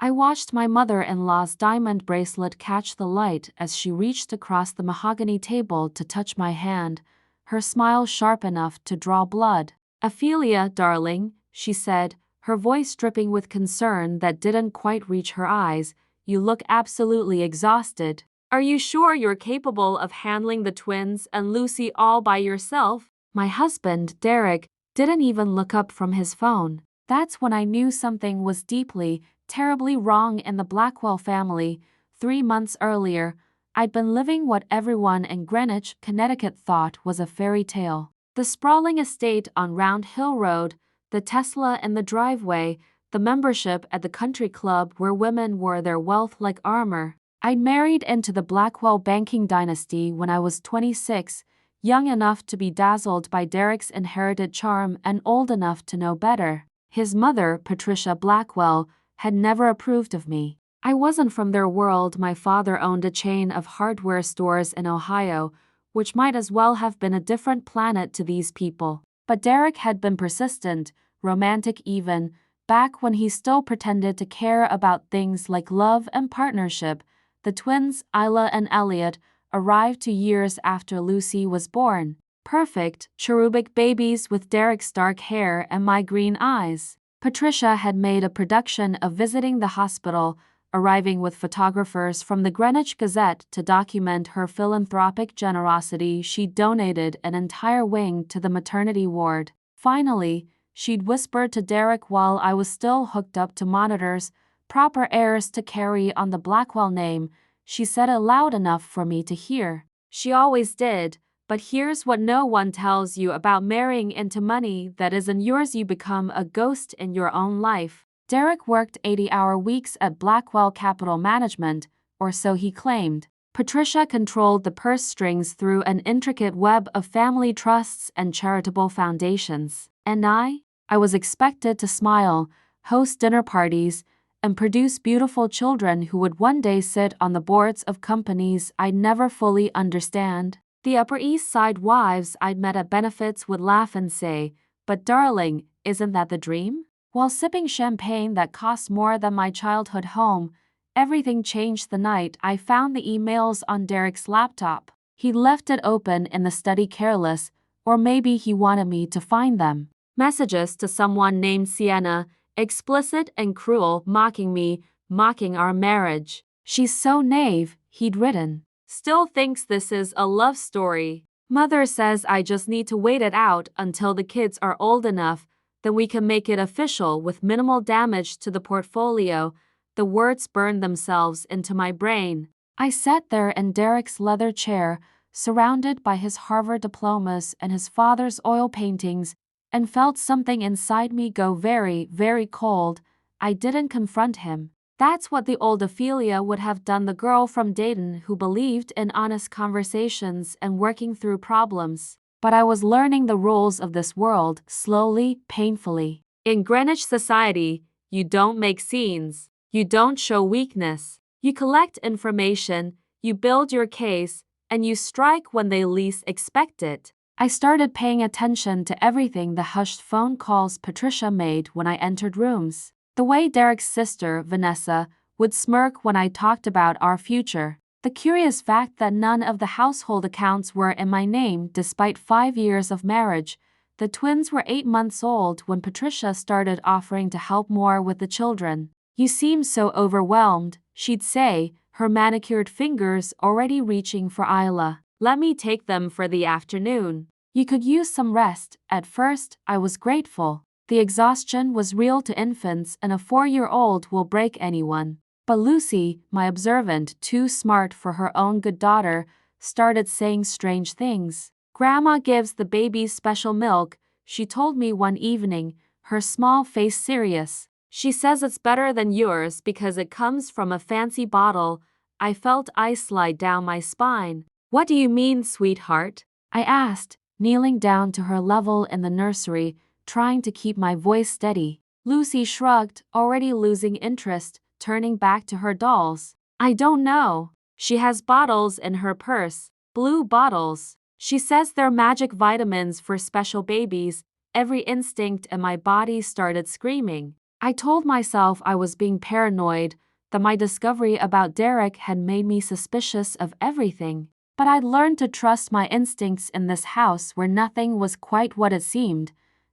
I watched my mother-in-law's diamond bracelet catch the light as she reached across the mahogany table to touch my hand, her smile sharp enough to draw blood. "Ophelia, darling," she said, her voice dripping with concern that didn't quite reach her eyes, "you look absolutely exhausted. Are you sure you're capable of handling the twins and Lucy all by yourself?" My husband, Derek, didn't even look up from his phone. That's when I knew something was deeply, terribly wrong in the Blackwell family. 3 months earlier, I'd been living what everyone in Greenwich, Connecticut thought was a fairy tale. The sprawling estate on Round Hill Road, the Tesla in the driveway, the membership at the country club where women wore their wealth like armor. I'd married into the Blackwell banking dynasty when I was 26, young enough to be dazzled by Derek's inherited charm and old enough to know better. His mother, Patricia Blackwell, had never approved of me. I wasn't from their world. My father owned a chain of hardware stores in Ohio, which might as well have been a different planet to these people. But Derek had been persistent, romantic even, back when he still pretended to care about things like love and partnership. The twins, Isla and Elliot, arrived 2 years after Lucy was born. Perfect, cherubic babies with Derek's dark hair and my green eyes. Patricia had made a production of visiting the hospital, arriving with photographers from the Greenwich Gazette to document her philanthropic generosity. She'd donated an entire wing to the maternity ward. Finally, she'd whispered to Derek while I was still hooked up to monitors, "Proper heirs to carry on the Blackwell name." She said it loud enough for me to hear. She always did. But here's what no one tells you about marrying into money that isn't yours. You become a ghost in your own life. Derek worked 80-hour weeks at Blackwell Capital Management, or so he claimed. Patricia controlled the purse strings through an intricate web of family trusts and charitable foundations. And I was expected to smile, host dinner parties, and produce beautiful children who would one day sit on the boards of companies I'd never fully understand. The Upper East Side wives I'd met at benefits would laugh and say, "But darling, isn't that the dream?" While sipping champagne that cost more than my childhood home, everything changed the night I found the emails on Derek's laptop. He'd left it open in the study careless, or maybe he wanted me to find them. Messages to someone named Sienna, explicit and cruel, mocking me, mocking our marriage. "She's so naive," he'd written. "Still thinks this is a love story. Mother says I just need to wait it out until the kids are old enough, then we can make it official with minimal damage to the portfolio." The words burned themselves into my brain. I sat there in Derek's leather chair, surrounded by his Harvard diplomas and his father's oil paintings, and felt something inside me go very, very cold. I didn't confront him. That's what the old Ophelia would have done, the girl from Dayton who believed in honest conversations and working through problems. But I was learning the rules of this world, slowly, painfully. In Greenwich society, you don't make scenes. You don't show weakness. You collect information, you build your case, and you strike when they least expect it. I started paying attention to everything: the hushed phone calls Patricia made when I entered rooms, the way Derek's sister, Vanessa, would smirk when I talked about our future, the curious fact that none of the household accounts were in my name despite 5 years of marriage. The twins were 8 months old when Patricia started offering to help more with the children. "You seem so overwhelmed," she'd say, her manicured fingers already reaching for Isla. "Let me take them for the afternoon. You could use some rest." At first, I was grateful. The exhaustion was real to infants, and a 4-year-old will break anyone. But Lucy, my observant, too smart for her own good daughter, started saying strange things. "Grandma gives the babies special milk," she told me one evening, her small face serious. "She says it's better than yours because it comes from a fancy bottle." I felt ice slide down my spine. "What do you mean, sweetheart?" I asked, kneeling down to her level in the nursery, trying to keep my voice steady. Lucy shrugged, already losing interest, turning back to her dolls. "I don't know. She has bottles in her purse, blue bottles. She says they're magic vitamins for special babies." Every instinct in my body started screaming. I told myself I was being paranoid, that my discovery about Derek had made me suspicious of everything. But I'd learned to trust my instincts in this house where nothing was quite what it seemed.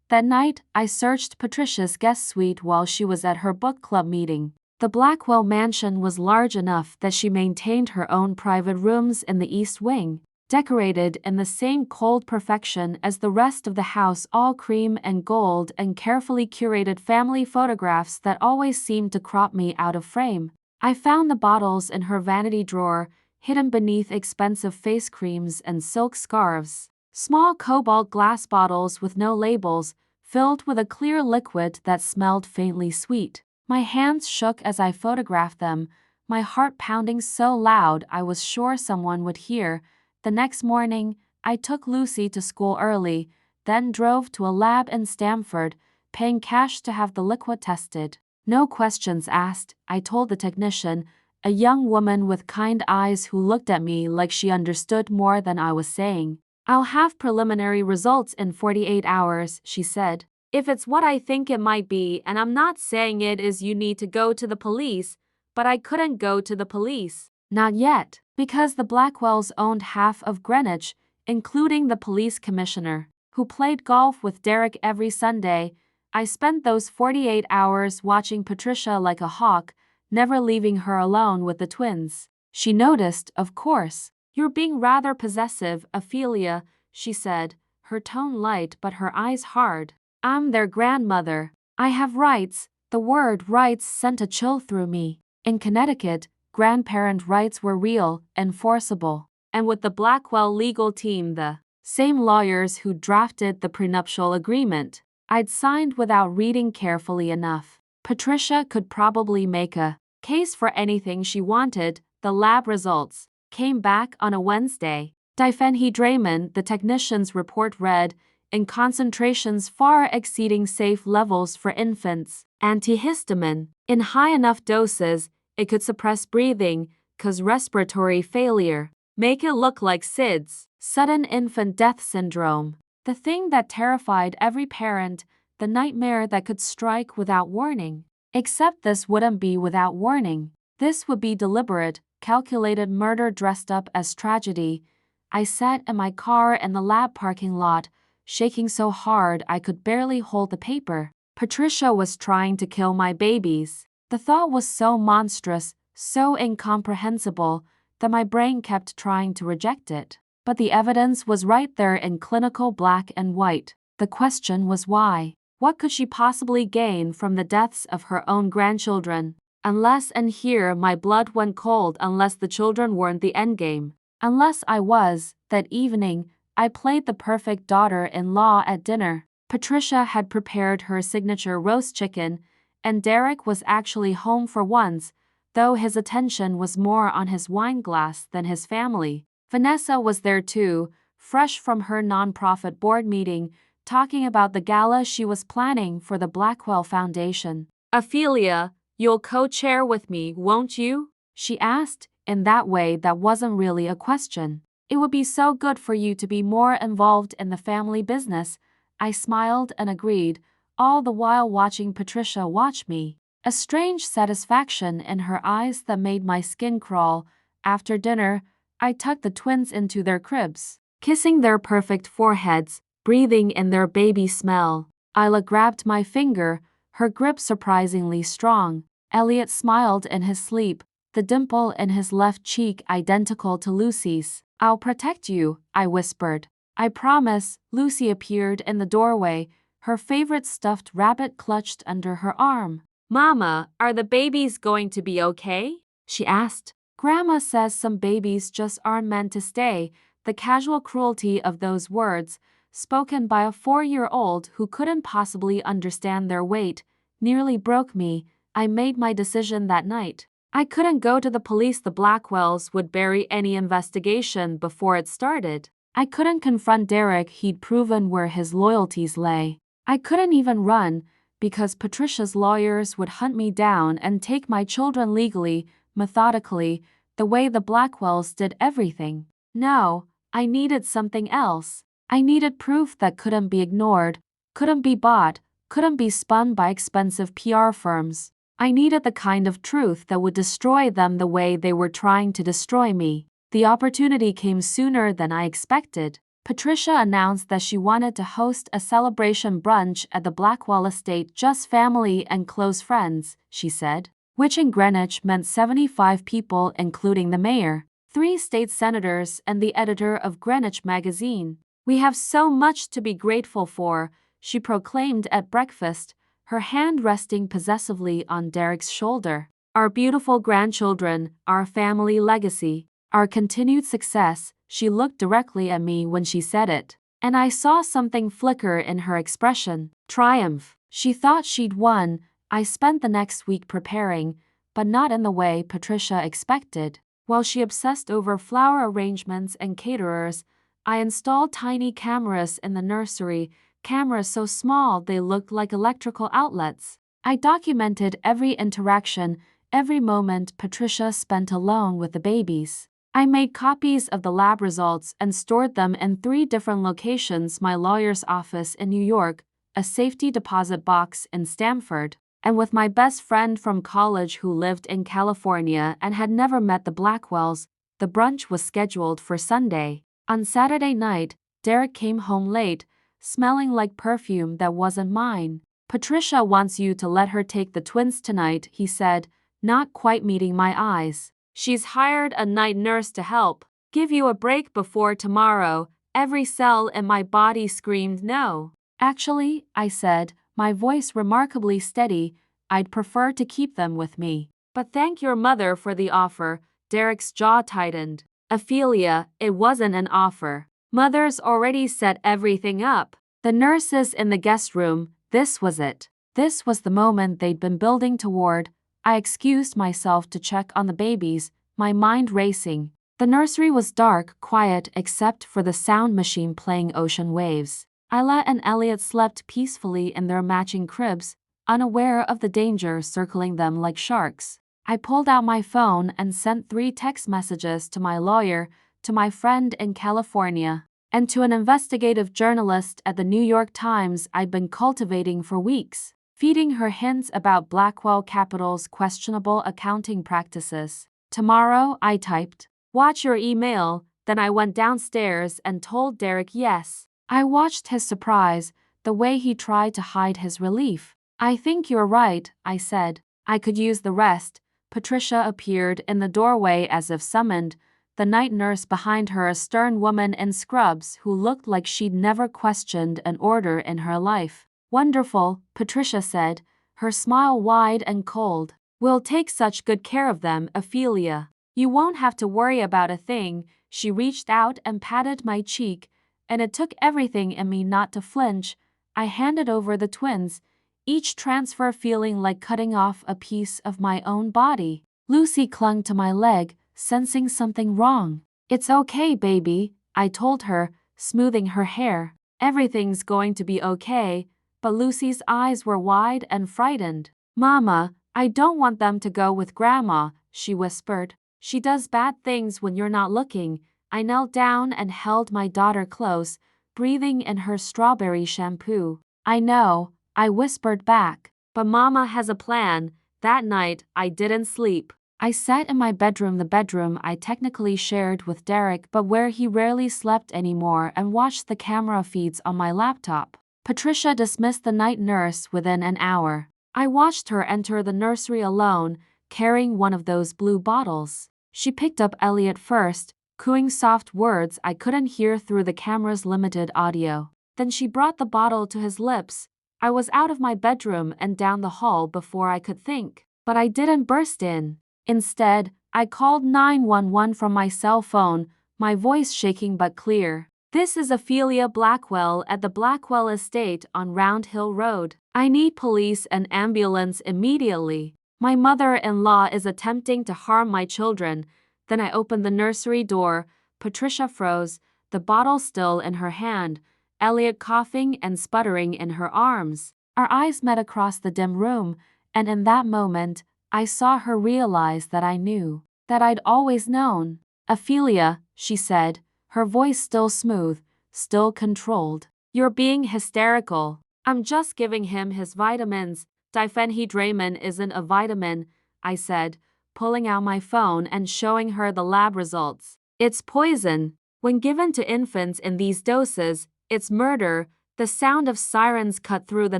That night, I searched Patricia's guest suite while she was at her book club meeting. The Blackwell mansion was large enough that she maintained her own private rooms in the east wing, decorated in the same cold perfection as the rest of the house, all cream and gold and carefully curated family photographs that always seemed to crop me out of frame. I found the bottles in her vanity drawer, hidden beneath expensive face creams and silk scarves. Small cobalt glass bottles with no labels, filled with a clear liquid that smelled faintly sweet. My hands shook as I photographed them, my heart pounding so loud I was sure someone would hear. The next morning, I took Lucy to school early, then drove to a lab in Stamford, paying cash to have the liquid tested. No questions asked, I told the technician, a young woman with kind eyes who looked at me like she understood more than I was saying. I'll have preliminary results in 48 hours, she said. If it's what I think it might be, and I'm not saying it is, you need to go to the police, but I couldn't go to the police. Not yet, because the Blackwells owned half of Greenwich, including the police commissioner, who played golf with Derek every Sunday. I spent those 48 hours watching Patricia like a hawk, never leaving her alone with the twins. She noticed, of course. You're being rather possessive, Ophelia, she said, her tone light but her eyes hard. I'm their grandmother. I have rights. The word rights sent a chill through me. In Connecticut, grandparent rights were real, enforceable. And with the Blackwell legal team, the same lawyers who drafted the prenuptial agreement, I'd signed without reading carefully enough. Patricia could probably make a case for anything she wanted. The lab results came back on a Wednesday. Diphenhydramine, the technician's report read, in concentrations far exceeding safe levels for infants. Antihistamine, in high enough doses, it could suppress breathing, cause respiratory failure, make it look like SIDS, sudden infant death syndrome. The thing that terrified every parent, the nightmare that could strike without warning. Except this wouldn't be without warning. This would be deliberate, calculated murder dressed up as tragedy. I sat in my car in the lab parking lot, shaking so hard I could barely hold the paper. Patricia was trying to kill my babies. The thought was so monstrous, so incomprehensible, that my brain kept trying to reject it. But the evidence was right there in clinical black and white. The question was why? What could she possibly gain from the deaths of her own grandchildren? Unless, and here my blood went cold, unless the children weren't the endgame. Unless I was. That evening, I played the perfect daughter-in-law at dinner. Patricia had prepared her signature roast chicken, and Derek was actually home for once, though his attention was more on his wine glass than his family. Vanessa was there too, fresh from her nonprofit board meeting, talking about the gala she was planning for the Blackwell Foundation. Ophelia, you'll co-chair with me, won't you? She asked, in that way that wasn't really a question. It would be so good for you to be more involved in the family business. I smiled and agreed, all the while watching Patricia watch me. A strange satisfaction in her eyes that made my skin crawl. After dinner, I tucked the twins into their cribs, kissing their perfect foreheads, breathing in their baby smell. Isla grabbed my finger, her grip surprisingly strong. Elliot smiled in his sleep, the dimple in his left cheek identical to Lucy's. I'll protect you, I whispered. I promise. Lucy appeared in the doorway, her favorite stuffed rabbit clutched under her arm. Mama, are the babies going to be okay? She asked. Grandma says some babies just aren't meant to stay. The casual cruelty of those words, spoken by a 4-year-old who couldn't possibly understand their weight, nearly broke me. I made my decision that night. I couldn't go to the police. The Blackwells would bury any investigation before it started. I couldn't confront Derek. He'd proven where his loyalties lay. I couldn't even run, because Patricia's lawyers would hunt me down and take my children legally, methodically, the way the Blackwells did everything. No, I needed something else. I needed proof that couldn't be ignored, couldn't be bought, couldn't be spun by expensive PR firms. I needed the kind of truth that would destroy them the way they were trying to destroy me. The opportunity came sooner than I expected. Patricia announced that she wanted to host a celebration brunch at the Blackwell estate, just family and close friends, she said, which in Greenwich meant 75 people including the mayor, 3 state senators and the editor of Greenwich magazine. "We have so much to be grateful for," she proclaimed at breakfast, her hand resting possessively on Derek's shoulder. "Our beautiful grandchildren, our family legacy, our continued success." She looked directly at me when she said it, and I saw something flicker in her expression. Triumph. She thought she'd won. I spent the next week preparing, but not in the way Patricia expected. While she obsessed over flower arrangements and caterers, I installed tiny cameras in the nursery, cameras so small they looked like electrical outlets. I documented every interaction, every moment Patricia spent alone with the babies. I made copies of the lab results and stored them in 3 different locations: my lawyer's office in New York, a safety deposit box in Stamford, and with my best friend from college who lived in California and had never met the Blackwells. The brunch was scheduled for Sunday. On Saturday night, Derek came home late, smelling like perfume that wasn't mine. "Patricia wants you to let her take the twins tonight," he said, not quite meeting my eyes. "She's hired a night nurse to help. Give you a break before tomorrow." Every cell in my body screamed no. "Actually," I said, my voice remarkably steady, "I'd prefer to keep them with me." "But thank your mother for the offer." Derek's jaw tightened. "Ophelia, it wasn't an offer. Mother's already set everything up. The nurses in the guest room, this was it. This was the moment they'd been building toward." I excused myself to check on the babies, my mind racing. The nursery was dark, quiet except for the sound machine playing ocean waves. Isla and Elliot slept peacefully in their matching cribs, unaware of the danger circling them like sharks. I pulled out my phone and sent 3 text messages to my lawyer, to my friend in California, and to an investigative journalist at the New York Times I'd been cultivating for weeks, feeding her hints about Blackwell Capital's questionable accounting practices. "Tomorrow," I typed. "Watch your email." Then I went downstairs and told Derek yes. I watched his surprise, the way he tried to hide his relief. "I think you're right," I said. "I could use the rest." Patricia appeared in the doorway as if summoned, the night nurse behind her a stern woman in scrubs who looked like she'd never questioned an order in her life. "Wonderful," Patricia said, her smile wide and cold. "We'll take such good care of them, Ophelia. You won't have to worry about a thing." She reached out and patted my cheek, and it took everything in me not to flinch. I handed over the twins, each transfer feeling like cutting off a piece of my own body. Lucy clung to my leg, sensing something wrong. "It's okay, baby," I told her, smoothing her hair. "Everything's going to be okay." But Lucy's eyes were wide and frightened. "Mama, I don't want them to go with Grandma," she whispered. "She does bad things when you're not looking." I knelt down and held my daughter close, breathing in her strawberry shampoo. "I know," I whispered back. "But Mama has a plan." That night, I didn't sleep. I sat in my bedroom, the bedroom I technically shared with Derek but where he rarely slept anymore, and watched the camera feeds on my laptop. Patricia dismissed the night nurse within an hour. I watched her enter the nursery alone, carrying one of those blue bottles. She picked up Elliot first, cooing soft words I couldn't hear through the camera's limited audio. Then she brought the bottle to his lips. I was out of my bedroom and down the hall before I could think. But I didn't burst in. Instead, I called 911 from my cell phone, my voice shaking but clear. "This is Ophelia Blackwell at the Blackwell estate on Round Hill Road. I need police and ambulance immediately. My mother-in-law is attempting to harm my children." Then I opened the nursery door. Patricia froze, the bottle still in her hand, Elliot coughing and sputtering in her arms. Our eyes met across the dim room, and in that moment, I saw her realize that I knew, that I'd always known. "Ophelia," she said, her voice still smooth, still controlled. "You're being hysterical." I'm just giving him his vitamins. Diphenhydramine isn't a vitamin, I said, pulling out my phone and showing her the lab results. It's poison. When given to infants in these doses, it's murder. The sound of sirens cut through the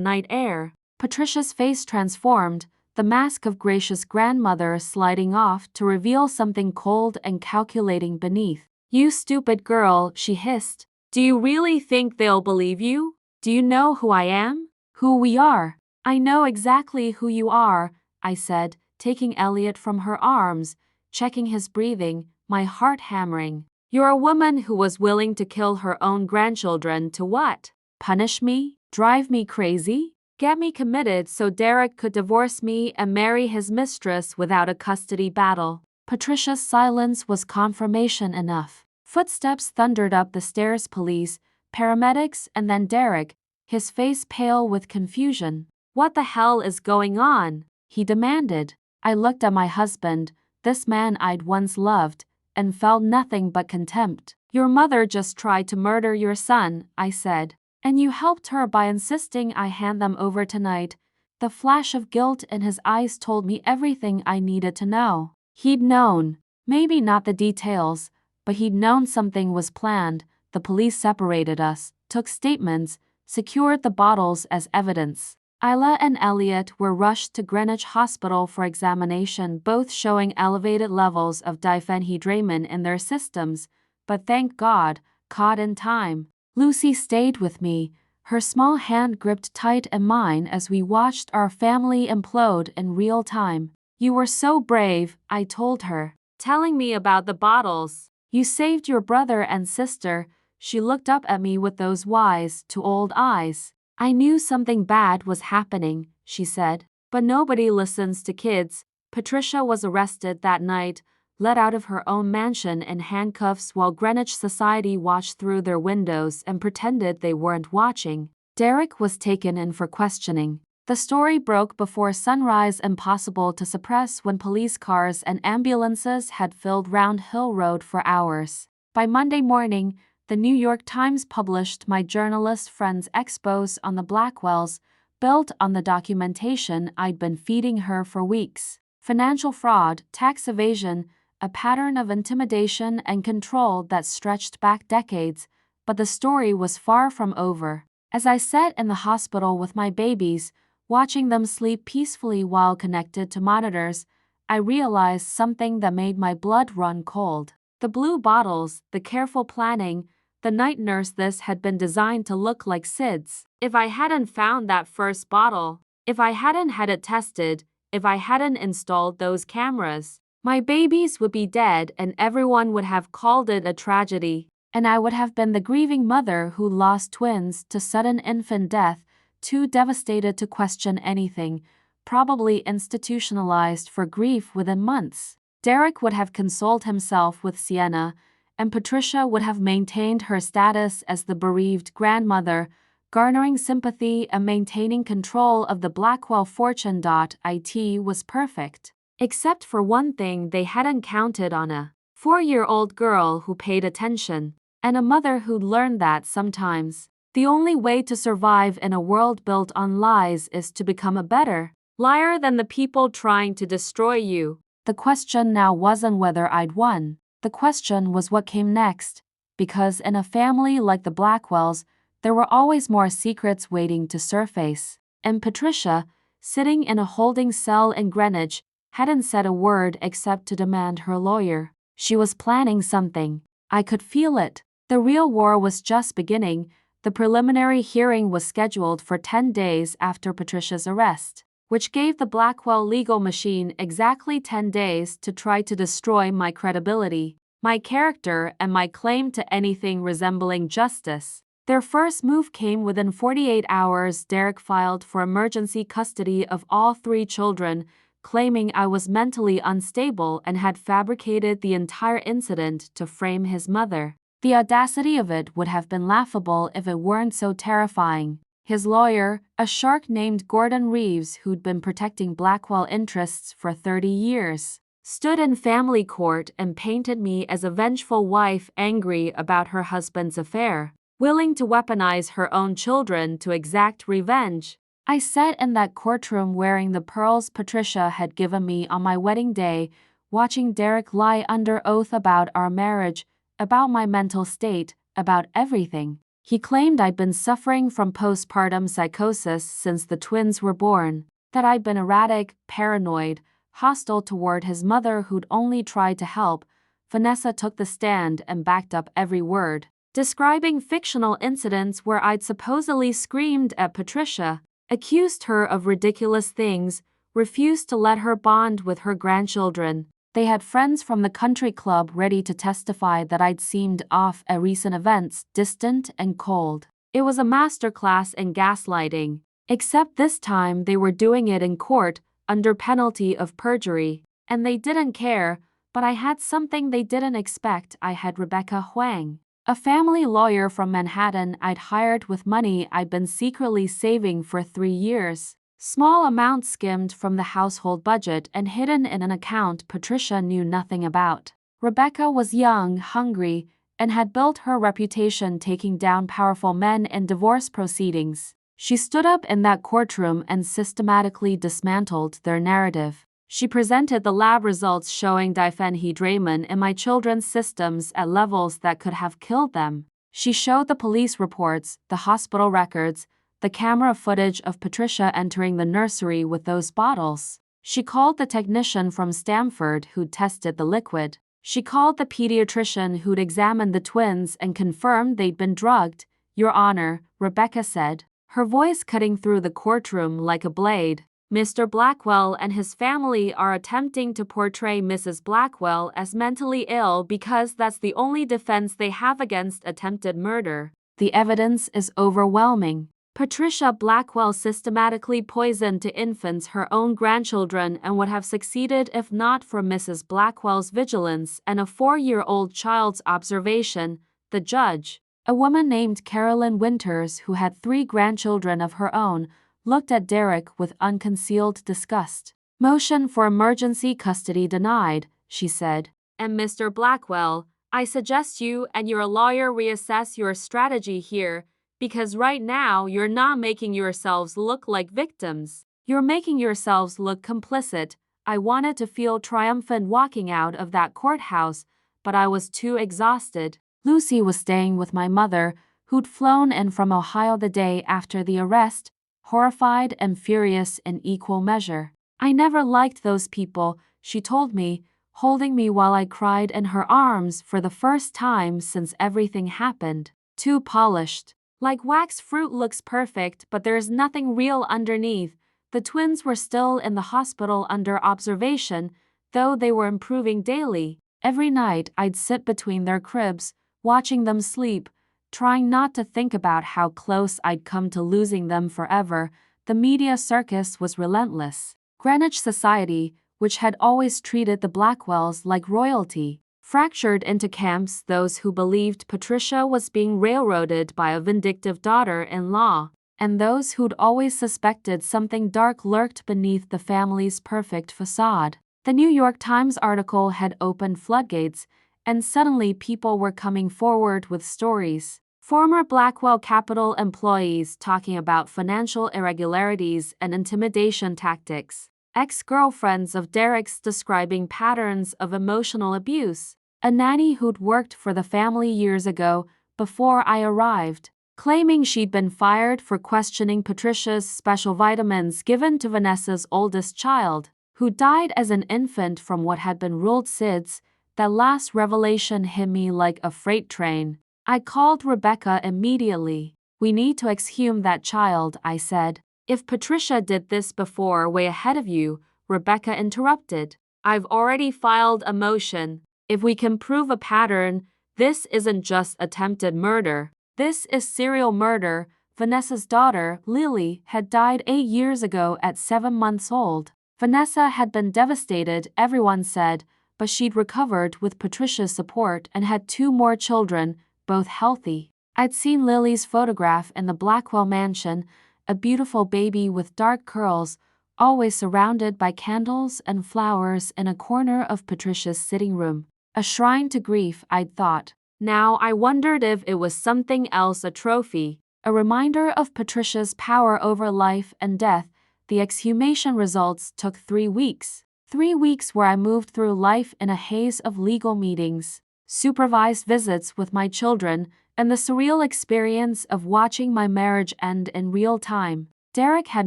night air. Patricia's face transformed, the mask of gracious grandmother sliding off to reveal something cold and calculating beneath. You stupid girl, she hissed. Do you really think they'll believe you? Do you know who I am? Who we are? I know exactly who you are, I said, taking Elliot from her arms, checking his breathing, my heart hammering. You're a woman who was willing to kill her own grandchildren to what? Punish me? Drive me crazy? Get me committed so Derek could divorce me and marry his mistress without a custody battle. Patricia's silence was confirmation enough. Footsteps thundered up the stairs. Police, paramedics, and then Derek, his face pale with confusion. What the hell is going on? He demanded. I looked at my husband, this man I'd once loved, and felt nothing but contempt. Your mother just tried to murder your son, I said. And you helped her by insisting I hand them over tonight. The flash of guilt in his eyes told me everything I needed to know. He'd known, maybe not the details, but he'd known something was planned. The police separated us, took statements, secured the bottles as evidence. Isla and Elliot were rushed to Greenwich Hospital for examination, both showing elevated levels of diphenhydramine in their systems, but thank God, caught in time. Lucy stayed with me, her small hand gripped tight in mine as we watched our family implode in real time. You were so brave, I told her, telling me about the bottles. You saved your brother and sister. She looked up at me with those wise, too old eyes. I knew something bad was happening, she said. But nobody listens to kids. Patricia was arrested that night, let out of her own mansion in handcuffs while Greenwich society watched through their windows and pretended they weren't watching. Derek was taken in for questioning. The story broke before sunrise, impossible to suppress when police cars and ambulances had filled Round Hill Road for hours. By Monday morning, the New York Times published my journalist friend's expose on the Blackwells, built on the documentation I'd been feeding her for weeks. Financial fraud, tax evasion, a pattern of intimidation and control that stretched back decades, but the story was far from over. As I sat in the hospital with my babies, watching them sleep peacefully while connected to monitors, I realized something that made my blood run cold. The blue bottles, the careful planning, the night nurse. This had been designed to look like SIDS. If I hadn't found that first bottle, if I hadn't had it tested, if I hadn't installed those cameras, my babies would be dead and everyone would have called it a tragedy. And I would have been the grieving mother who lost twins to sudden infant death, too devastated to question anything, probably institutionalized for grief within months. Derek would have consoled himself with Sienna, and Patricia would have maintained her status as the bereaved grandmother, garnering sympathy and maintaining control of the Blackwell fortune. It was perfect. Except for one thing, they hadn't counted on a 4-year-old girl who paid attention, and a mother who'd learned that sometimes the only way to survive in a world built on lies is to become a better liar than the people trying to destroy you. The question now wasn't whether I'd won. The question was what came next, because in a family like the Blackwells, there were always more secrets waiting to surface. And Patricia, sitting in a holding cell in Greenwich, hadn't said a word except to demand her lawyer. She was planning something. I could feel it. The real war was just beginning. The preliminary hearing was scheduled for 10 days after Patricia's arrest, which gave the Blackwell legal machine exactly 10 days to try to destroy my credibility, my character, and my claim to anything resembling justice. Their first move came within 48 hours. Derek filed for emergency custody of all 3 children, claiming I was mentally unstable and had fabricated the entire incident to frame his mother. The audacity of it would have been laughable if it weren't so terrifying. His lawyer, a shark named Gordon Reeves who'd been protecting Blackwell interests for 30 years, stood in family court and painted me as a vengeful wife angry about her husband's affair. willing to weaponize her own children to exact revenge. I sat in that courtroom wearing the pearls Patricia had given me on my wedding day, watching Derek lie under oath about our marriage, about my mental state, about everything. He claimed I'd been suffering from postpartum psychosis since the twins were born, that I'd been erratic, paranoid, hostile toward his mother who'd only tried to help. Vanessa took the stand and backed up every word, describing fictional incidents where I'd supposedly screamed at Patricia, accused her of ridiculous things, refused to let her bond with her grandchildren. They had friends from the country club ready to testify that I'd seemed off at recent events, distant and cold. It was a masterclass in gaslighting, except this time they were doing it in court, under penalty of perjury. And they didn't care, but I had something they didn't expect. I had Rebecca Huang, a family lawyer from Manhattan I'd hired with money I'd been secretly saving for 3 years. Small amounts skimmed from the household budget and hidden in an account Patricia knew nothing about. Rebecca was young, hungry, and had built her reputation taking down powerful men in divorce proceedings. She stood up in that courtroom and systematically dismantled their narrative. She presented the lab results showing diphenhydramine in my children's systems at levels that could have killed them. She showed the police reports, the hospital records, the camera footage of Patricia entering the nursery with those bottles. She called the technician from Stanford who'd tested the liquid. She called the pediatrician who'd examined the twins and confirmed they'd been drugged. "Your Honor," Rebecca said, her voice cutting through the courtroom like a blade. "Mr. Blackwell and his family are attempting to portray Mrs. Blackwell as mentally ill because that's the only defense they have against attempted murder. The evidence is overwhelming. Patricia Blackwell systematically poisoned to infants her own grandchildren and would have succeeded if not for Mrs. Blackwell's vigilance and a 4-year-old child's observation," the judge, a woman named Carolyn Winters who had 3 grandchildren of her own, looked at Derek with unconcealed disgust. "Motion for emergency custody denied," she said. "And Mr. Blackwell, I suggest you and your lawyer reassess your strategy here, because right now you're not making yourselves look like victims. You're making yourselves look complicit." I wanted to feel triumphant walking out of that courthouse, but I was too exhausted. Lucy was staying with my mother, who'd flown in from Ohio the day after the arrest, horrified and furious in equal measure. "I never liked those people," she told me, holding me while I cried in her arms for the first time since everything happened. "Too polished. Like wax fruit looks perfect, but there's nothing real underneath." The twins were still in the hospital under observation, though they were improving daily. Every night I'd sit between their cribs, watching them sleep, trying not to think about how close I'd come to losing them forever. The media circus was relentless. Greenwich Society, which had always treated the Blackwells like royalty, fractured into camps: those who believed Patricia was being railroaded by a vindictive daughter-in-law, and those who'd always suspected something dark lurked beneath the family's perfect facade. The New York Times article had opened floodgates, and suddenly people were coming forward with stories. Former Blackwell Capital employees talking about financial irregularities and intimidation tactics. Ex-girlfriends of Derek's describing patterns of emotional abuse. A nanny who'd worked for the family years ago, before I arrived, claiming she'd been fired for questioning Patricia's special vitamins given to Vanessa's oldest child, who died as an infant from what had been ruled SIDS. That last revelation hit me like a freight train. I called Rebecca immediately. "We need to exhume that child," I said. "If Patricia did this before, way ahead of you," Rebecca interrupted. "I've already filed a motion. If we can prove a pattern, this isn't just attempted murder. This is serial murder." Vanessa's daughter, Lily, had died 8 years ago at 7 months old. Vanessa had been devastated, everyone said, but she'd recovered with Patricia's support and had 2 more children, both healthy. I'd seen Lily's photograph in the Blackwell mansion, a beautiful baby with dark curls, always surrounded by candles and flowers in a corner of Patricia's sitting room. A shrine to grief, I'd thought. Now I wondered if it was something else, a trophy, a reminder of Patricia's power over life and death. The exhumation results took 3 weeks. 3 weeks where I moved through life in a haze of legal meetings, supervised visits with my children, and the surreal experience of watching my marriage end in real time. Derek had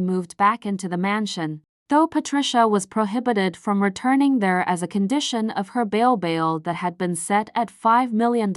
moved back into the mansion, though Patricia was prohibited from returning there as a condition of her bail that had been set at $5 million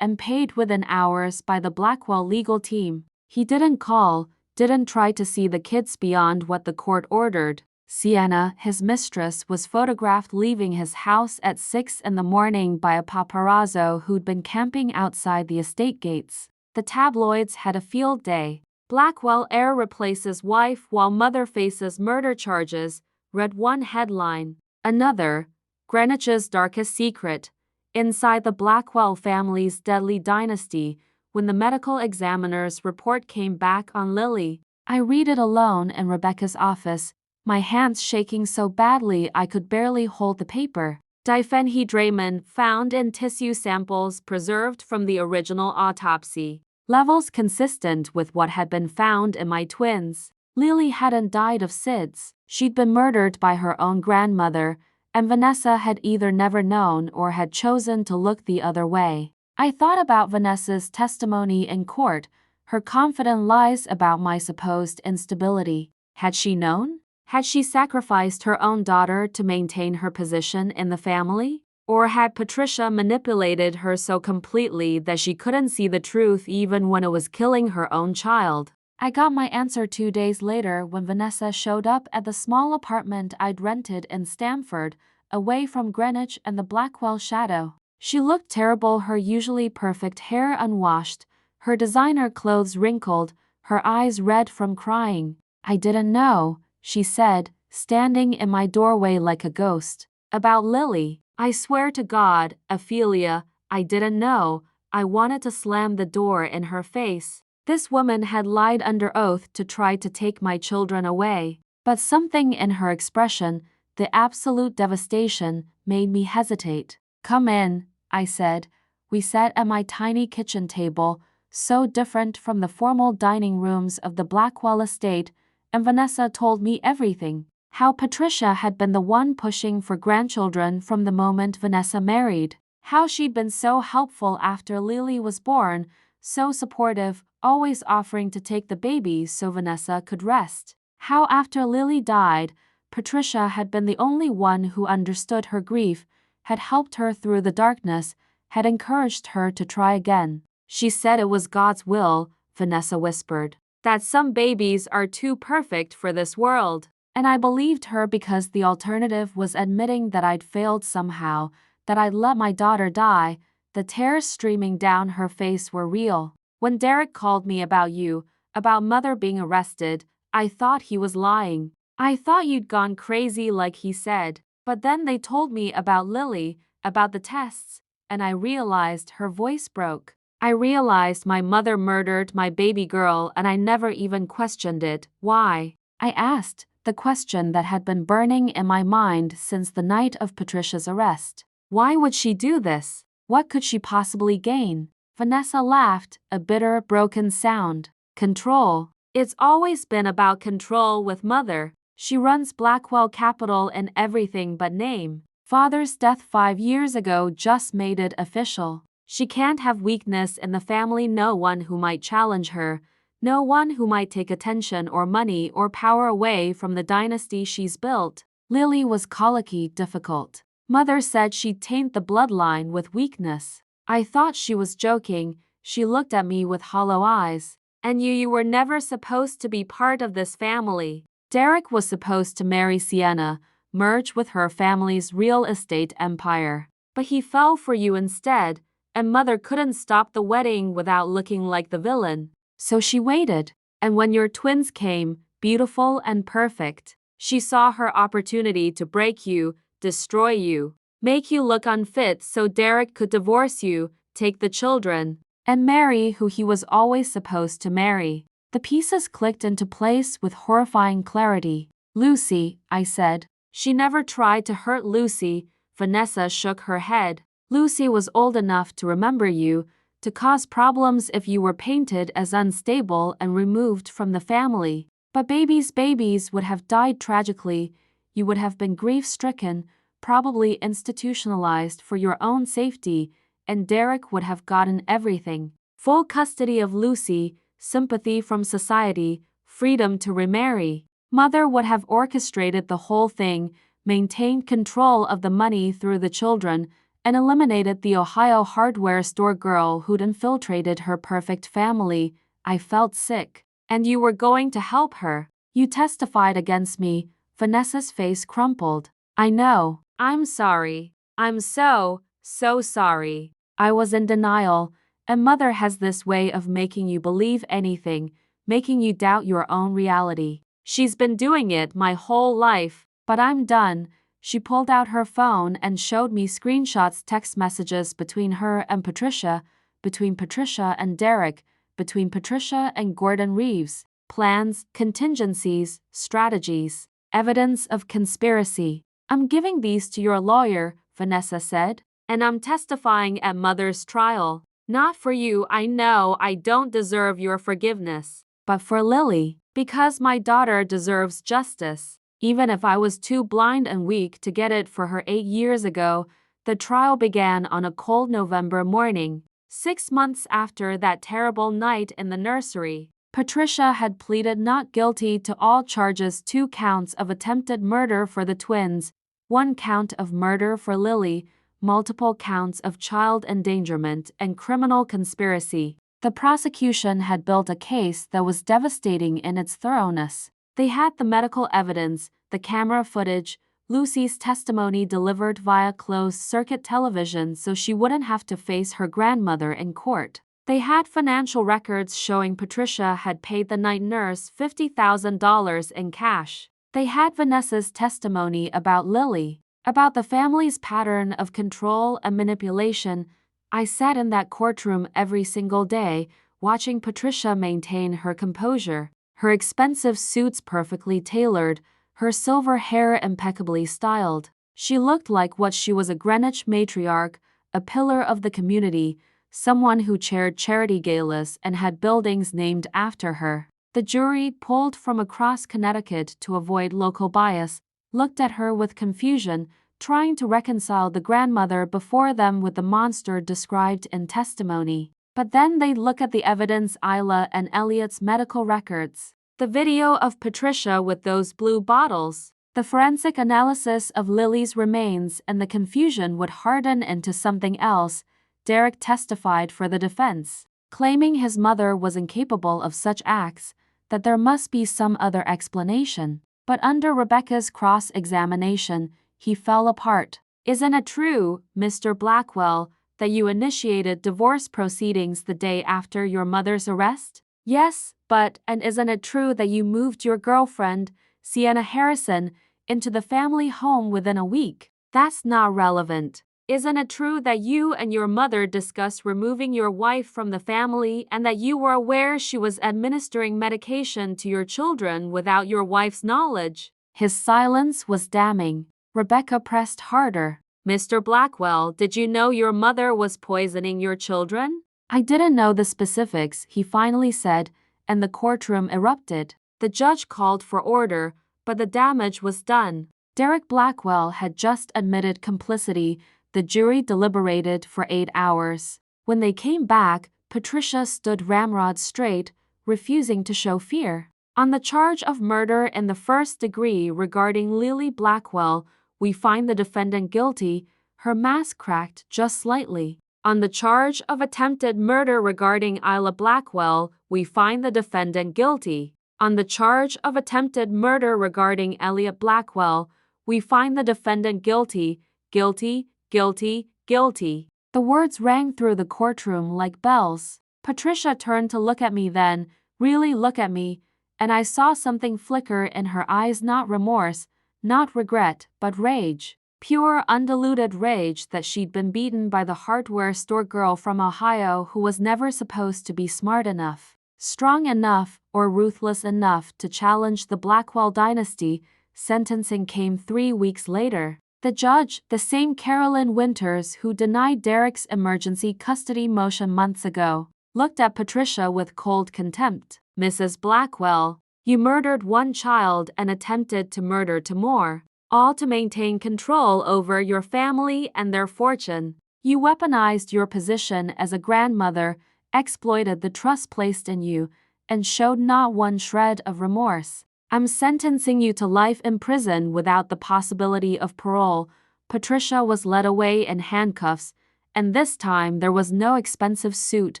and paid within hours by the Blackwell legal team. He didn't call, didn't try to see the kids beyond what the court ordered. Sienna, his mistress, was photographed leaving his house at 6 in the morning by a paparazzo who'd been camping outside the estate gates. The tabloids had a field day. Blackwell heir replaces wife while mother faces murder charges, read one headline. Another, Greenwich's darkest secret. Inside the Blackwell family's deadly dynasty, when the medical examiner's report came back on Lily. I read it alone in Rebecca's office, my hands shaking so badly I could barely hold the paper. Diphenhydramine found in tissue samples preserved from the original autopsy. Levels consistent with what had been found in my twins. Lily hadn't died of SIDS. She'd been murdered by her own grandmother, and Vanessa had either never known or had chosen to look the other way. I thought about Vanessa's testimony in court, her confident lies about my supposed instability. Had she known? Had she sacrificed her own daughter to maintain her position in the family? Or had Patricia manipulated her so completely that she couldn't see the truth even when it was killing her own child? I got my answer 2 days later when Vanessa showed up at the small apartment I'd rented in Stamford, away from Greenwich and the Blackwell shadow. She looked terrible, her usually perfect hair unwashed, her designer clothes wrinkled, her eyes red from crying. I didn't know, she said, standing in my doorway like a ghost. About Lily. I swear to God, Ophelia, I didn't know. I wanted to slam the door in her face. This woman had lied under oath to try to take my children away. But something in her expression, the absolute devastation, made me hesitate. Come in, I said. We sat at my tiny kitchen table, so different from the formal dining rooms of the Blackwell estate, and Vanessa told me everything. How Patricia had been the one pushing for grandchildren from the moment Vanessa married. How she'd been so helpful after Lily was born, so supportive, always offering to take the baby so Vanessa could rest. How after Lily died, Patricia had been the only one who understood her grief, had helped her through the darkness, had encouraged her to try again. She said it was God's will, Vanessa whispered. That some babies are too perfect for this world. And I believed her because the alternative was admitting that I'd failed somehow, that I'd let my daughter die. The tears streaming down her face were real. When Derek called me about you, about Mother being arrested, I thought he was lying. I thought you'd gone crazy like he said. But then they told me about Lily, about the tests, and I realized her voice broke. I realized my mother murdered my baby girl and I never even questioned it. Why? I asked. The question that had been burning in my mind since the night of Patricia's arrest. Why would she do this? What could she possibly gain? Vanessa laughed, a bitter, broken sound. Control. It's always been about control with Mother. She runs Blackwell Capital in everything but name. Father's death 5 years ago just made it official. She can't have weakness in the family, no one who might challenge her. No one who might take attention or money or power away from the dynasty she's built. Lily was colicky, difficult. Mother said she'd taint the bloodline with weakness. I thought she was joking. She looked at me with hollow eyes. And you were never supposed to be part of this family. Derek was supposed to marry Sienna, merge with her family's real estate empire. But he fell for you instead, and Mother couldn't stop the wedding without looking like the villain. So she waited, and when your twins came, beautiful and perfect, she saw her opportunity to break you, destroy you, make you look unfit so Derek could divorce you, take the children, and marry who he was always supposed to marry. The pieces clicked into place with horrifying clarity. Lucy, I said. She never tried to hurt Lucy. Vanessa shook her head. Lucy was old enough to remember you, to cause problems if you were painted as unstable and removed from the family. But babies would have died tragically. You would have been grief-stricken, probably institutionalized for your own safety, and Derek would have gotten everything. Full custody of Lucy, sympathy from society, freedom to remarry. Mother would have orchestrated the whole thing, maintained control of the money through the children, and eliminated the Ohio hardware store girl who'd infiltrated her perfect family. I felt sick. And you were going to help her. You testified against me. Vanessa's face crumpled. I know. I'm sorry. I'm so sorry. I was in denial, and Mother has this way of making you believe anything, making you doubt your own reality. She's been doing it my whole life, but I'm done. She pulled out her phone and showed me screenshots, text messages between her and Patricia, between Patricia and Derek, between Patricia and Gordon Reeves, plans, contingencies, strategies, evidence of conspiracy. I'm giving these to your lawyer, Vanessa said, and I'm testifying at Mother's trial. Not for you, I know I don't deserve your forgiveness, but for Lily, because my daughter deserves justice. Even if I was too blind and weak to get it for her 8 years ago, the trial began on a cold November morning, 6 months after that terrible night in the nursery. Patricia had pleaded not guilty to all charges, 2 counts of attempted murder for the twins, 1 count of murder for Lily, multiple counts of child endangerment and criminal conspiracy. The prosecution had built a case that was devastating in its thoroughness. They had the medical evidence, the camera footage, Lucy's testimony delivered via closed-circuit television so she wouldn't have to face her grandmother in court. They had financial records showing Patricia had paid the night nurse $50,000 in cash. They had Vanessa's testimony about Lily, about the family's pattern of control and manipulation. I sat in that courtroom every single day, watching Patricia maintain her composure, her expensive suits perfectly tailored, her silver hair impeccably styled. She looked like what she was, a Greenwich matriarch, a pillar of the community, someone who chaired charity galas and had buildings named after her. The jury, pulled from across Connecticut to avoid local bias, looked at her with confusion, trying to reconcile the grandmother before them with the monster described in testimony. But then they'd look at the evidence, Isla and Elliot's medical records, the video of Patricia with those blue bottles, the forensic analysis of Lily's remains, and the confusion would harden into something else. Derek testified for the defense, claiming his mother was incapable of such acts, that there must be some other explanation. But under Rebecca's cross-examination, he fell apart. Isn't it true, Mr. Blackwell, that you initiated divorce proceedings the day after your mother's arrest? Yes, but, and isn't it true that you moved your girlfriend, Sienna Harrison, into the family home within a week? That's not relevant. Isn't it true that you and your mother discussed removing your wife from the family and that you were aware she was administering medication to your children without your wife's knowledge? His silence was damning. Rebecca pressed harder. Mr. Blackwell, did you know your mother was poisoning your children? I didn't know the specifics, he finally said, and the courtroom erupted. The judge called for order, but the damage was done. Derek Blackwell had just admitted complicity. The jury deliberated for 8 hours. When they came back, Patricia stood ramrod straight, refusing to show fear. On the charge of murder in the first degree regarding Lily Blackwell, we find the defendant guilty. Her mask cracked just slightly. On the charge of attempted murder regarding Isla Blackwell, we find the defendant guilty. On the charge of attempted murder regarding Elliot Blackwell, we find the defendant guilty, guilty, guilty, guilty. The words rang through the courtroom like bells. Patricia turned to look at me then, really look at me, and I saw something flicker in her eyes, not remorse, not regret, but rage. Pure, undiluted rage that she'd been beaten by the hardware store girl from Ohio who was never supposed to be smart enough, strong enough, or ruthless enough to challenge the Blackwell dynasty. Sentencing came 3 weeks later. The judge, the same Carolyn Winters who denied Derek's emergency custody motion months ago, looked at Patricia with cold contempt. Mrs. Blackwell, you murdered one child and attempted to murder two more, all to maintain control over your family and their fortune. You weaponized your position as a grandmother, exploited the trust placed in you, and showed not one shred of remorse. I'm sentencing you to life in prison without the possibility of parole. Patricia was led away in handcuffs, and this time there was no expensive suit,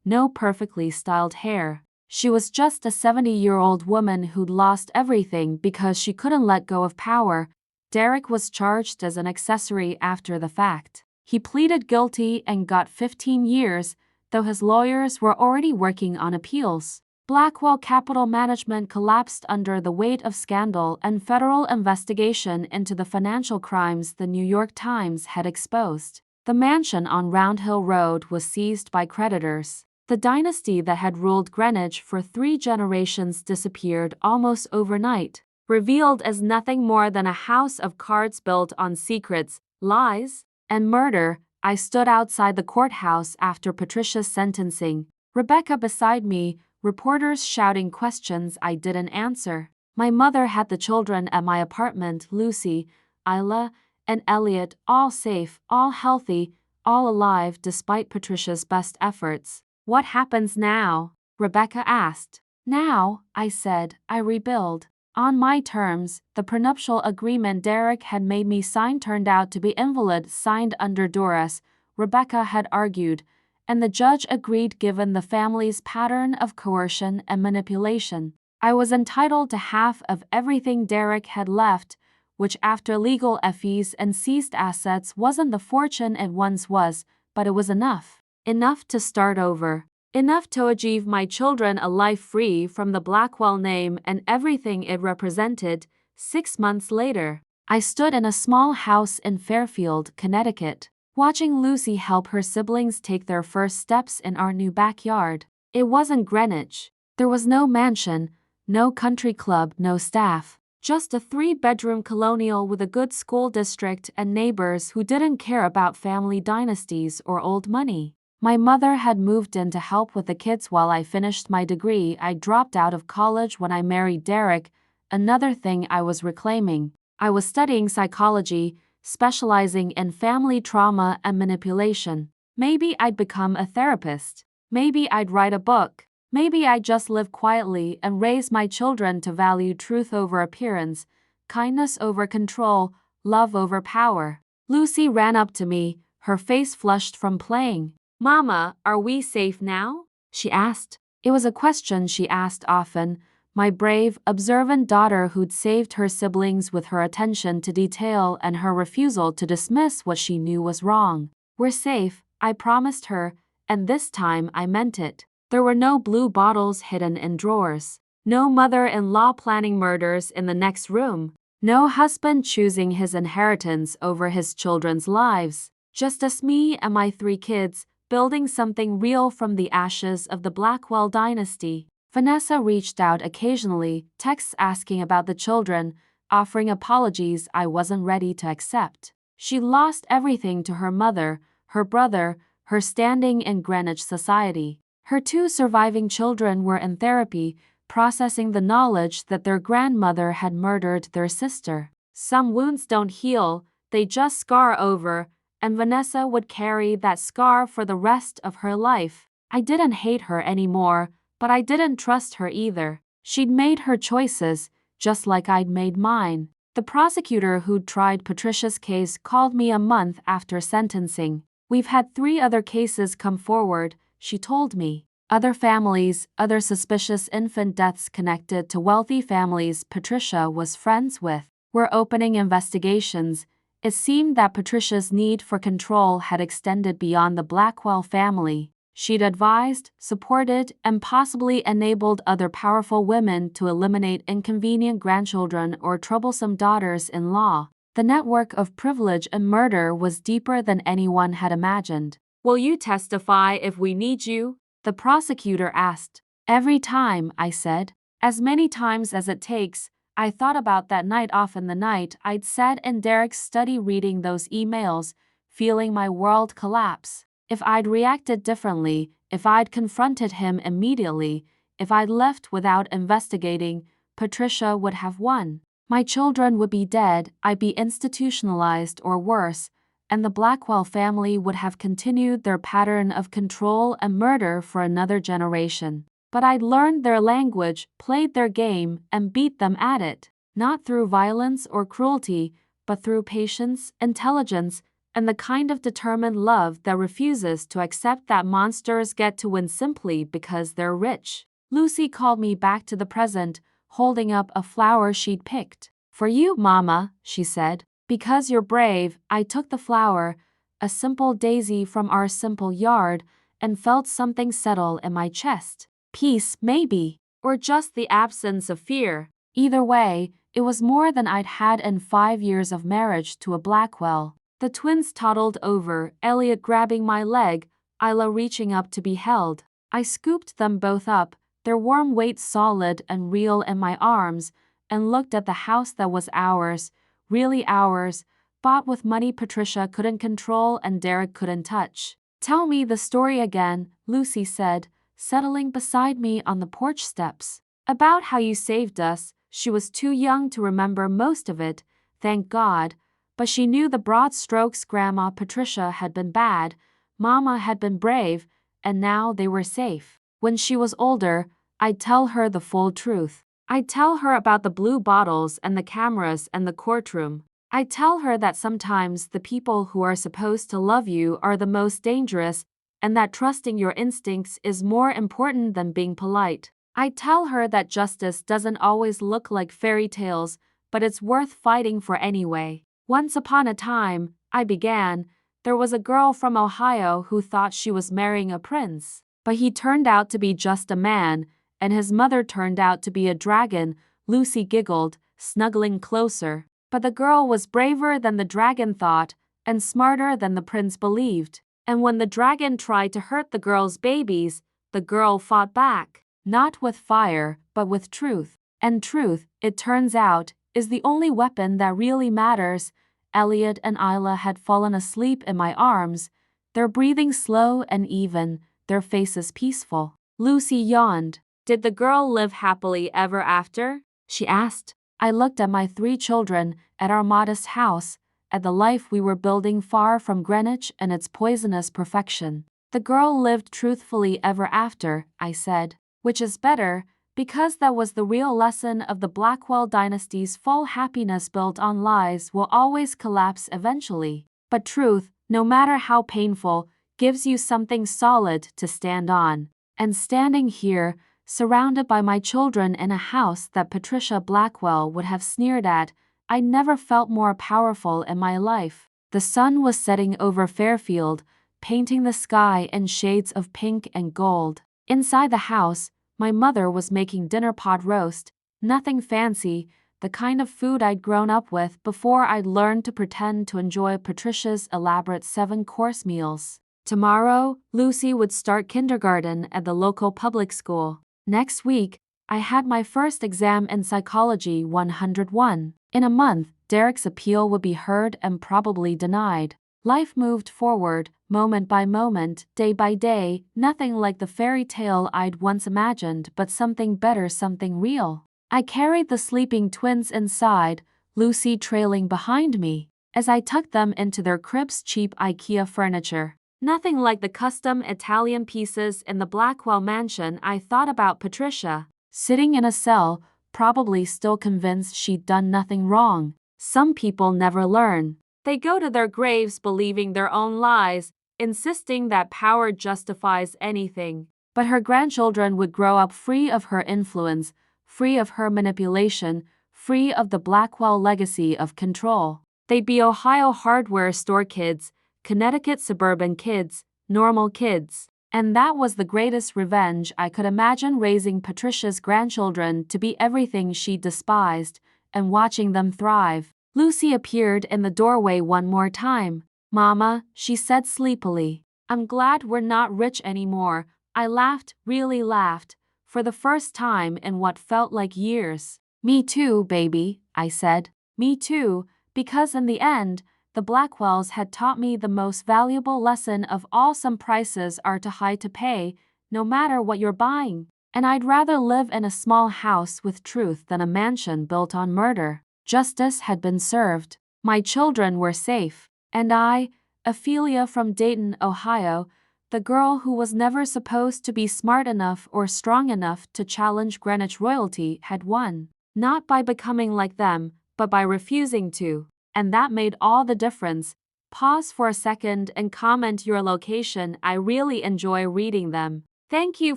no perfectly styled hair. She was just a 70-year-old woman who'd lost everything because she couldn't let go of power. Derek was charged as an accessory after the fact. He pleaded guilty and got 15 years, though his lawyers were already working on appeals. Blackwell Capital Management collapsed under the weight of scandal and federal investigation into the financial crimes the New York Times had exposed. The mansion on Round Hill Road was seized by creditors. The dynasty that had ruled Greenwich for 3 generations disappeared almost overnight, revealed as nothing more than a house of cards built on secrets, lies, and murder. I stood outside the courthouse after Patricia's sentencing, Rebecca beside me, reporters shouting questions I didn't answer. My mother had the children at my apartment, Lucy, Isla, and Elliot, all safe, all healthy, all alive despite Patricia's best efforts. What happens now? Rebecca asked. Now, I said, I rebuild. On my terms. The prenuptial agreement Derek had made me sign turned out to be invalid, signed under duress, Rebecca had argued, and the judge agreed given the family's pattern of coercion and manipulation. I was entitled to half of everything Derek had left, which after legal fees and seized assets wasn't the fortune it once was, but it was enough. Enough to start over. Enough to achieve my children a life free from the Blackwell name and everything it represented. 6 months later, I stood in a small house in Fairfield, Connecticut, watching Lucy help her siblings take their first steps in our new backyard. It wasn't Greenwich. There was no mansion, no country club, no staff. Just a 3-bedroom colonial with a good school district and neighbors who didn't care about family dynasties or old money. My mother had moved in to help with the kids while I finished my degree. I dropped out of college when I married Derek, another thing I was reclaiming. I was studying psychology, specializing in family trauma and manipulation. Maybe I'd become a therapist. Maybe I'd write a book. Maybe I'd just live quietly and raise my children to value truth over appearance, kindness over control, love over power. Lucy ran up to me, her face flushed from playing. Mama, are we safe now? She asked. It was a question she asked often, my brave, observant daughter who'd saved her siblings with her attention to detail and her refusal to dismiss what she knew was wrong. We're safe, I promised her, and this time I meant it. There were no blue bottles hidden in drawers, no mother-in-law planning murders in the next room, no husband choosing his inheritance over his children's lives, just us, me and my 3 kids, building something real from the ashes of the Blackwell dynasty. Vanessa reached out occasionally, texts asking about the children, offering apologies I wasn't ready to accept. She lost everything to her mother, her brother, her standing in Greenwich society. Her 2 surviving children were in therapy, processing the knowledge that their grandmother had murdered their sister. Some wounds don't heal, they just scar over, and Vanessa would carry that scar for the rest of her life. I didn't hate her anymore, but I didn't trust her either. She'd made her choices, just like I'd made mine. The prosecutor who'd tried Patricia's case called me a month after sentencing. We've had 3 other cases come forward, she told me. Other families, other suspicious infant deaths connected to wealthy families Patricia was friends with. We're opening investigations. It seemed that Patricia's need for control had extended beyond the Blackwell family. She'd advised, supported, and possibly enabled other powerful women to eliminate inconvenient grandchildren or troublesome daughters-in-law. The network of privilege and murder was deeper than anyone had imagined. Will you testify if we need you? The prosecutor asked. Every time, I said. As many times as it takes. I thought about that night off in the night I'd sat in Derek's study reading those emails, feeling my world collapse. If I'd reacted differently, if I'd confronted him immediately, if I'd left without investigating, Patricia would have won. My children would be dead, I'd be institutionalized or worse, and the Blackwell family would have continued their pattern of control and murder for another generation. But I'd learned their language, played their game, and beat them at it, not through violence or cruelty, but through patience, intelligence, and the kind of determined love that refuses to accept that monsters get to win simply because they're rich. Lucy called me back to the present, holding up a flower she'd picked. "For you, Mama," she said. "Because you're brave." I took the flower, a simple daisy from our simple yard, and felt something settle in my chest. Peace, maybe, or just the absence of fear. Either way, it was more than I'd had in 5 years of marriage to a Blackwell. The twins toddled over, Elliot grabbing my leg, Isla reaching up to be held. I scooped them both up, their warm weight solid and real in my arms, and looked at the house that was ours, really ours, bought with money Patricia couldn't control and Derek couldn't touch. "Tell me the story again," Lucy said, settling beside me on the porch steps. "About how you saved us." She was too young to remember most of it, thank God, but she knew the broad strokes. Grandma Patricia had been bad, Mama had been brave, and now they were safe. When she was older, I'd tell her the full truth. I'd tell her about the blue bottles and the cameras and the courtroom. I'd tell her that sometimes the people who are supposed to love you are the most dangerous, and that trusting your instincts is more important than being polite. I'd tell her that justice doesn't always look like fairy tales, but it's worth fighting for anyway. Once upon a time, I began, there was a girl from Ohio who thought she was marrying a prince, but he turned out to be just a man, and his mother turned out to be a dragon. Lucy giggled, snuggling closer. But the girl was braver than the dragon thought, and smarter than the prince believed. And when the dragon tried to hurt the girl's babies, the girl fought back, not with fire, but with truth. And truth, it turns out, is the only weapon that really matters. Elliot and Isla had fallen asleep in my arms, their breathing slow and even, their faces peaceful. Lucy yawned. "Did the girl live happily ever after?" she asked. I looked at my 3 children, at our modest house, at the life we were building far from Greenwich and its poisonous perfection. "The girl lived truthfully ever after," I said, "which is better, because that was the real lesson of the Blackwell dynasty's full happiness built on lies will always collapse eventually. But truth, no matter how painful, gives you something solid to stand on." And standing here, surrounded by my children in a house that Patricia Blackwell would have sneered at, I never felt more powerful in my life. The sun was setting over Fairfield, painting the sky in shades of pink and gold. Inside the house, my mother was making dinner pot roast, nothing fancy, the kind of food I'd grown up with before I'd learned to pretend to enjoy Patricia's elaborate 7-course meals. Tomorrow, Lucy would start kindergarten at the local public school. Next week, I had my first exam in Psychology 101. In a month, Derek's appeal would be heard and probably denied. Life moved forward, moment by moment, day by day, nothing like the fairy tale I'd once imagined, but something better, something real. I carried the sleeping twins inside, Lucy trailing behind me, as I tucked them into their cribs. Cheap IKEA furniture. Nothing like the custom Italian pieces in the Blackwell mansion. I thought about Patricia, sitting in a cell, probably still convinced she'd done nothing wrong. Some people never learn. They go to their graves believing their own lies, insisting that power justifies anything. But her grandchildren would grow up free of her influence, free of her manipulation, free of the Blackwell legacy of control. They'd be Ohio hardware store kids, Connecticut suburban kids, normal kids. And that was the greatest revenge I could imagine, raising Patricia's grandchildren to be everything she despised, and watching them thrive. Lucy appeared in the doorway one more time. "Mama," she said sleepily, "I'm glad we're not rich anymore." I laughed, really laughed, for the first time in what felt like years. Me too, baby, I said. Me too, because in the end, the Blackwells had taught me the most valuable lesson of all: some prices are too high to pay, no matter what you're buying. And I'd rather live in a small house with truth than a mansion built on murder. Justice had been served. My children were safe. And I, Ophelia from Dayton, Ohio, the girl who was never supposed to be smart enough or strong enough to challenge Greenwich royalty, had won. Not by becoming like them, but by refusing to. And that made all the difference. Pause for a second and comment your location. I really enjoy reading them. Thank you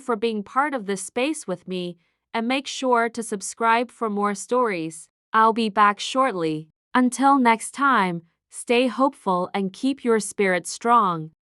for being part of this space with me, and make sure to subscribe for more stories. I'll be back shortly. Until next time, stay hopeful and keep your spirit strong.